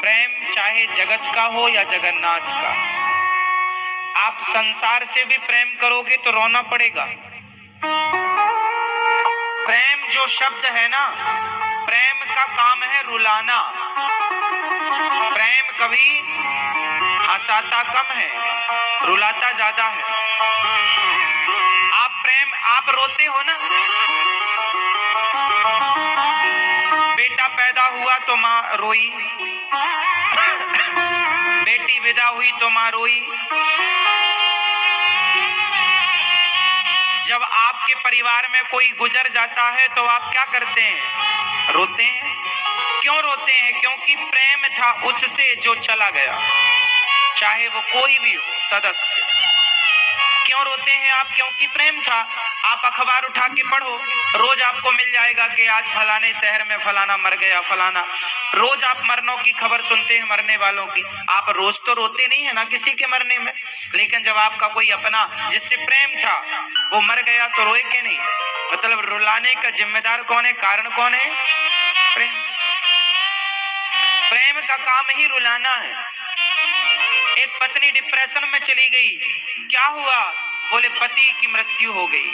प्रेम चाहे जगत का हो या जगन्नाथ का, आप संसार से भी प्रेम करोगे तो रोना पड़ेगा। प्रेम जो शब्द है ना, प्रेम का काम है रुलाना। प्रेम कभी हंसाता कम है, रुलाता ज्यादा है। आप रोते हो ना, बेटा पैदा हुआ तो माँ रोई, बेटी विदा हुई तो माँ रोई। जब आपके परिवार में कोई गुजर जाता है तो आप क्या करते हैं? रोते हैं। क्यों रोते हैं? क्योंकि प्रेम था उससे जो चला गया, चाहे वो कोई भी हो सदस्य। क्यों रोते हैं आप? क्योंकि प्रेम था। आप अखबार उठा के पढ़ो, रोज आपको मिल जाएगा कि आज फलाने शहर में फलाना मर गया, फलाना। रोज आप मरनों की खबर सुनते हैं, मरने वालों की। आप रोज तो रोते नहीं है ना किसी के मरने में, लेकिन जब आपका कोई अपना जिससे प्रेम था वो मर गया तो रोए के नहीं? मतलब रुलाने का जिम्मेदार कौन है? कारण कौन है? प्रेम। प्रेम का काम ही रुलाना है। एक पत्नी डिप्रेशन में चली गई, क्या हुआ? बोले पति की मृत्यु हो गई।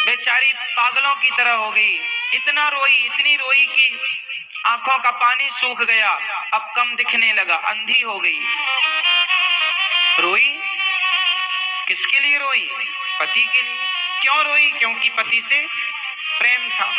बेचारी पागलों की तरह हो गई, इतना रोई, इतनी रोई कि आंखों का पानी सूख गया, अब कम दिखने लगा, अंधी हो गई। रोई किसके लिए रोई? पति के लिए। क्यों रोई? क्योंकि पति से प्रेम था।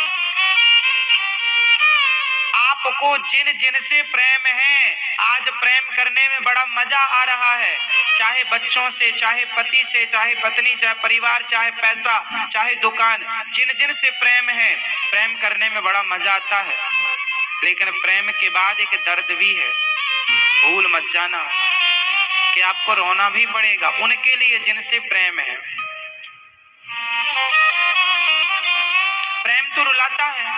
आपको जिन जिन से प्रेम है, आज प्रेम करने में बड़ा मजा आ रहा है, चाहे बच्चों से, चाहे पति से, चाहे पत्नी, चाहे परिवार, चाहे पैसा, चाहे दुकान, जिन जिन से प्रेम है, प्रेम करने में बड़ा मजा आता है। लेकिन प्रेम के बाद एक दर्द भी है, भूल मत जाना कि आपको रोना भी पड़ेगा उनके लिए जिनसे प्रेम है। प्रेम तो रुलाता है।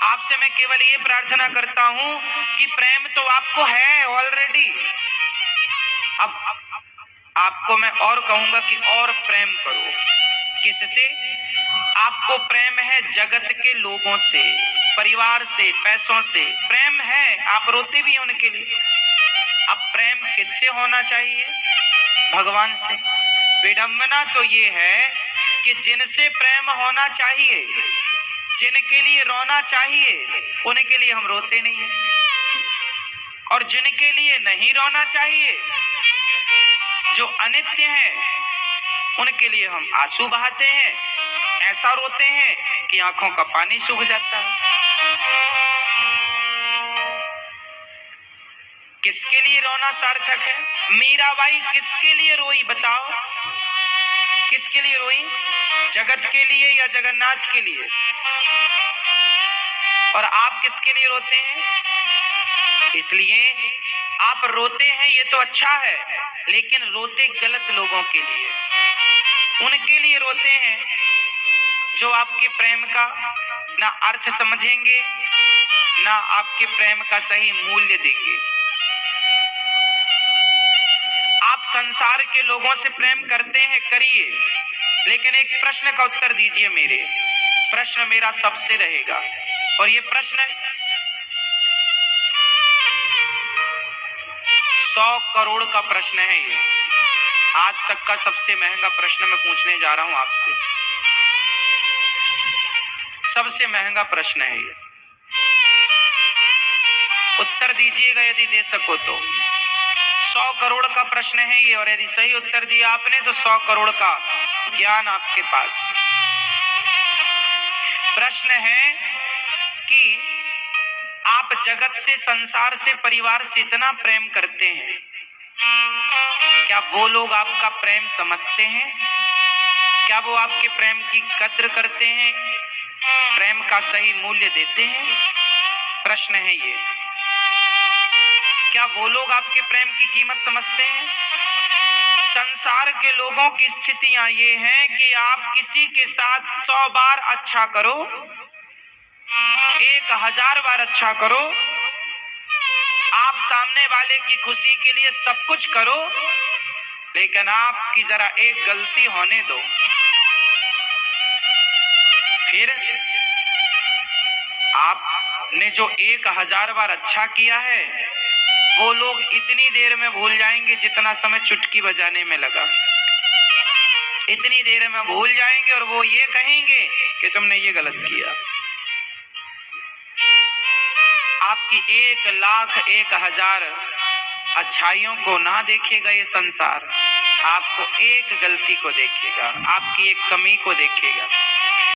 आपसे मैं केवल ये प्रार्थना करता हूं कि प्रेम तो आपको है ऑलरेडी। अब आपको मैं और कहूंगा कि और प्रेम करो। किससे? आपको प्रेम है जगत के लोगों से, परिवार से, पैसों से प्रेम है, आप रोते भी हैं उनके लिए। अब प्रेम किससे होना चाहिए? भगवान से। विडंबना तो ये है कि जिनसे प्रेम होना चाहिए, जिनके लिए रोना चाहिए, उनके लिए हम रोते नहीं हैं, और जिनके लिए नहीं रोना चाहिए, जो अनित्य हैं, उनके लिए हम आंसू बहाते हैं, ऐसा रोते हैं कि आंखों का पानी सूख जाता है। किसके लिए रोना सार्थक है? मीराबाई किसके लिए रोई बताओ? किसके लिए रोई? जगत के लिए या जगन्नाथ के लिए? और आप किसके लिए रोते हैं? इसलिए आप रोते हैं ये तो अच्छा है, लेकिन रोते गलत लोगों के लिए। उनके लिए रोते हैं जो आपके प्रेम का ना अर्थ समझेंगे, ना आपके प्रेम का सही मूल्य देंगे। आप संसार के लोगों से प्रेम करते हैं, करिए, लेकिन एक प्रश्न का उत्तर दीजिए। प्रश्न मेरा सबसे रहेगा, और ये प्रश्न 100 करोड़ का प्रश्न है। ये आज तक का सबसे महंगा प्रश्न मैं पूछने जा रहा हूं आपसे। सबसे महंगा प्रश्न है ये, उत्तर दीजिएगा यदि दे सको तो। 100 करोड़ का प्रश्न है ये, और यदि सही उत्तर दिया आपने तो 100 करोड़ का ज्ञान आपके पास। प्रश्न है कि आप जगत से, संसार से, परिवार से इतना प्रेम करते हैं, क्या वो लोग आपका प्रेम समझते हैं? क्या वो आपके प्रेम की कद्र करते हैं, प्रेम का सही मूल्य देते हैं? प्रश्न है ये। क्या वो लोग आपके प्रेम की कीमत समझते हैं? संसार के लोगों की स्थितियां ये हैं कि आप किसी के साथ 100 बार अच्छा करो, 1000 बार अच्छा करो, आप सामने वाले की खुशी के लिए सब कुछ करो, लेकिन आपकी जरा एक गलती होने दो, फिर आप ने जो 1000 बार अच्छा किया है वो लोग इतनी देर में भूल जाएंगे जितना समय चुटकी बजाने में लगा। इतनी देर में भूल जाएंगे और वो ये कहेंगे कि तुमने ये गलत किया। आपकी 1,01,000 अच्छाइयों को ना देखेगा ये संसार, आपको एक गलती को देखेगा, आपकी एक कमी को देखेगा।